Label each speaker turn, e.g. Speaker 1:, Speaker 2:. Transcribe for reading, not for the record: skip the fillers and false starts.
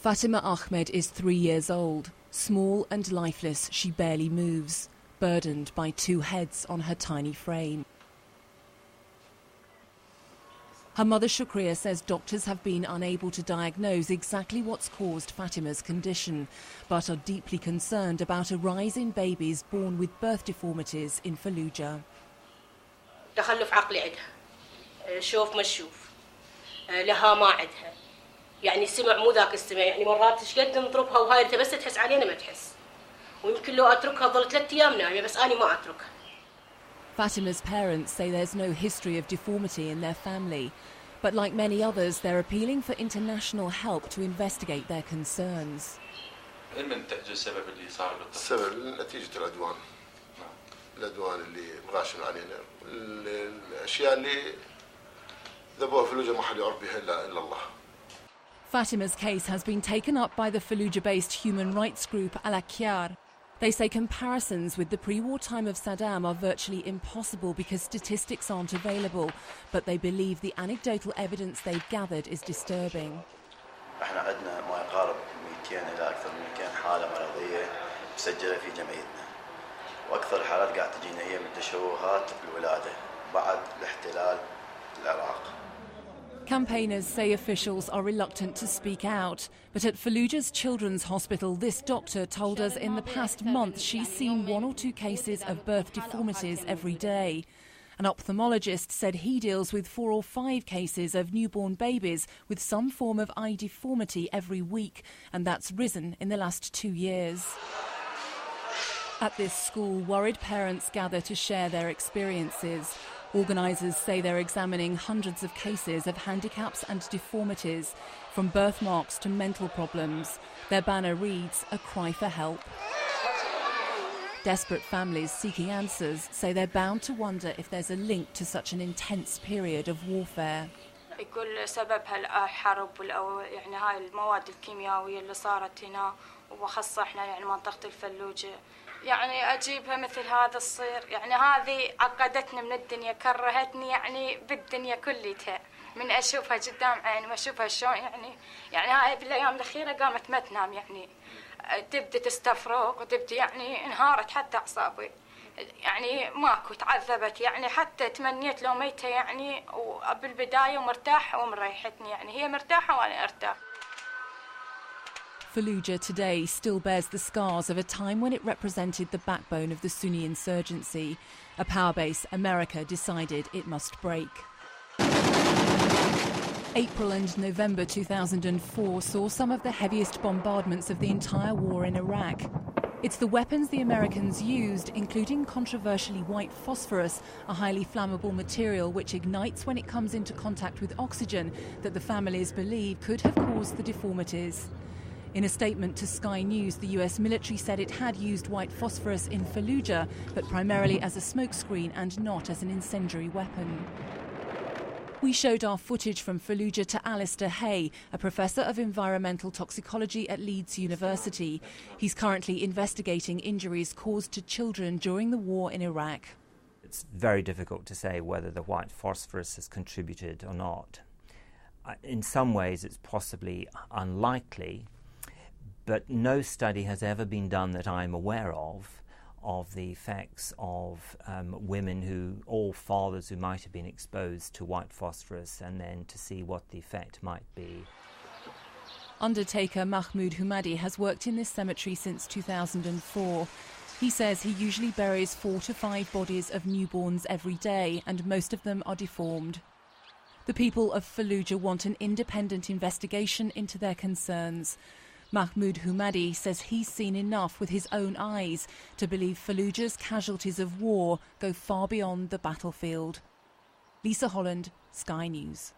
Speaker 1: Fatima Ahmed is 3 years old. Small and lifeless, she barely moves, burdened by 2 heads on her tiny frame. Her mother Shukriya says doctors have been unable to diagnose exactly what's caused Fatima's condition, but are deeply concerned about a rise in babies born with birth deformities in Fallujah.
Speaker 2: تخلف عقلي عندها، شوف ما تشوف، لها ما عندها، يعني السمع مو ذاك السمع، يعني مرات ايش قد نضربها وهاي انت بس تحس علينا ما تحس، ويمكن لو اتركها ظل 3 أيام نايمة بس أنا ما اتركها.
Speaker 1: Fatima's parents say there's no history of deformity in their family, but like many others, they're appealing for international help to investigate their concerns.
Speaker 3: السبب اللي صار بالضبط؟
Speaker 4: السبب نتيجة العدوان. العدوان اللي مغاشم علينا، الأشياء اللي ذبوها فلوجة ما حد يعرف بها إلا الله.
Speaker 1: Fatima's case has been taken up by the Fallujah-based human rights group Al-Akyar. They say comparisons with the pre-war time of Saddam are virtually impossible because statistics aren't available, but they believe the anecdotal evidence they've gathered is disturbing.
Speaker 5: احنا عندنا ما يقارب 200 إلى أكثر من 200 حالة مرضية مسجلة في جمعيتنا، وأكثر الحالات قاعد تجينا هي من تشوهات الولادة بعد الاحتلال العراق.
Speaker 1: Campaigners say officials are reluctant to speak out, but at Fallujah's Children's Hospital, this doctor told us in the past month she's seen 1 or 2 cases of birth deformities every day. An ophthalmologist said he deals with 4 or 5 cases of newborn babies with some form of eye deformity every week, and that's risen in the last 2 years. At this school, worried parents gather to share their experiences. Organisers say they're examining hundreds of cases of handicaps and deformities, from birthmarks to mental problems. Their banner reads, "A cry for help." Desperate families seeking answers say they're bound to wonder if there's a link to such an intense period of warfare.
Speaker 6: يقول سببها الحرب يعني هاي المواد الكيميائية اللي صارت هنا، وخاصة احنا يعني منطقة الفلوجة. يعني أجيبها مثل هذا الصير، يعني هذه عقدتني من الدنيا، كرهتني يعني بالدنيا كلها من أشوفها قدام عيني وأشوفها شلون يعني هاي بالأيام الأخيرة قامت ما تنام، يعني تبدأ تستفرغ وتبدأ يعني انهارت حتى أعصابي، يعني ماكو تعذبت، يعني حتى تمنيت لو ميتة يعني وبالبداية ومرتاحة ومريحتني، يعني هي مرتاحة وأنا أرتاح.
Speaker 1: Fallujah today still bears the scars of a time when it represented the backbone of the Sunni insurgency, a power base America decided it must break. April and November 2004 saw some of the heaviest bombardments of the entire war in Iraq. It's the weapons the Americans used, including controversially white phosphorus, a highly flammable material which ignites when it comes into contact with oxygen, that the families believe could have caused the deformities. In a statement to Sky News, the US military said it had used white phosphorus in Fallujah, but primarily as a smokescreen and not as an incendiary weapon. We showed our footage from Fallujah to Alistair Hay, a professor of environmental toxicology at Leeds University. He's currently investigating injuries caused to children during the war in Iraq.
Speaker 7: It's very difficult to say whether the white phosphorus has contributed or not. In some ways, it's possibly unlikely, but no study has ever been done that I'm aware of the effects of women all fathers who might have been exposed to white phosphorus, and then to see what the effect might be.
Speaker 1: Undertaker Mahmoud Humadi has worked in this cemetery since 2004. He says he usually buries 4 to 5 bodies of newborns every day, and most of them are deformed. The people of Fallujah want an independent investigation into their concerns. Mahmoud Humadi says he's seen enough with his own eyes to believe Fallujah's casualties of war go far beyond the battlefield. Lisa Holland, Sky News.